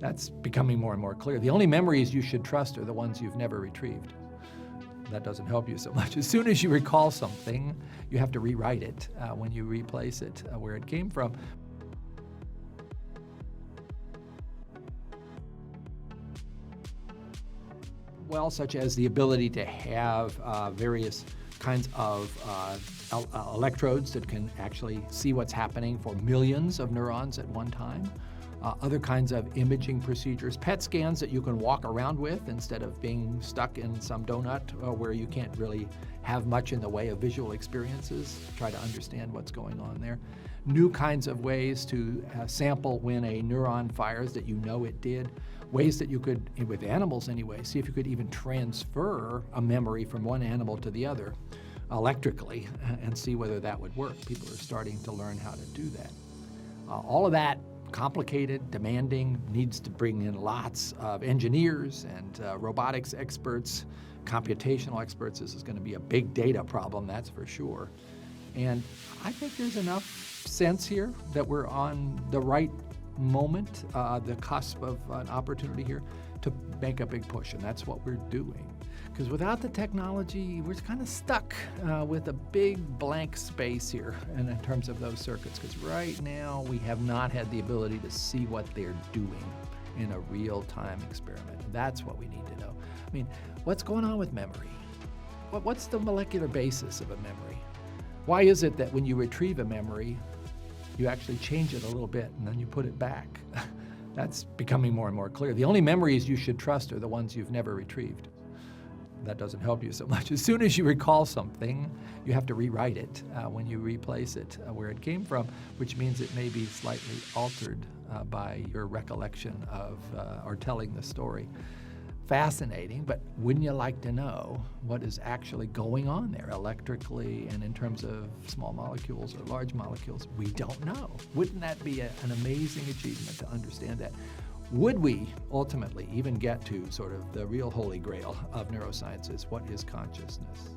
That's becoming more and more clear. The only memories you should trust are the ones you've never retrieved. That doesn't help you so much. As soon as you recall something, you have to rewrite it when you replace it where it came from. Well, such as the ability to have various kinds of electrodes that can actually see what's happening for millions of neurons at one time. Other kinds of imaging procedures, PET scans that you can walk around with instead of being stuck in some donut where you can't really have much in the way of visual experiences, try to understand what's going on there. New kinds of ways to sample when a neuron fires that you know it did. Ways that you could, with animals anyway, see if you could even transfer a memory from one animal to the other electrically and see whether that would work. People are starting to learn how to do that. All of that complicated, demanding, needs to bring in lots of engineers and robotics experts, computational experts. This is going to be a big data problem, that's for sure. And I think there's enough sense here that we're on the right moment, the cusp of an opportunity here to make a big push, and that's what we're doing. Because without the technology, we're kind of stuck with a big blank space here in terms of those circuits. Because right now, we have not had the ability to see what they're doing in a real-time experiment. That's what we need to know. I mean, what's going on with memory? What's the molecular basis of a memory? Why is it that when you retrieve a memory, you actually change it a little bit and then you put it back? That's becoming more and more clear. The only memories you should trust are the ones you've never retrieved. That doesn't help you so much. As soon as you recall something, you have to rewrite it when you replace it where it came from, which means it may be slightly altered by your recollection of or telling the story. Fascinating, but wouldn't you like to know what is actually going on there electrically and in terms of small molecules or large molecules? We don't know. Wouldn't that be an amazing achievement to understand that? Would we ultimately even get to sort of the real holy grail of neurosciences? What is consciousness?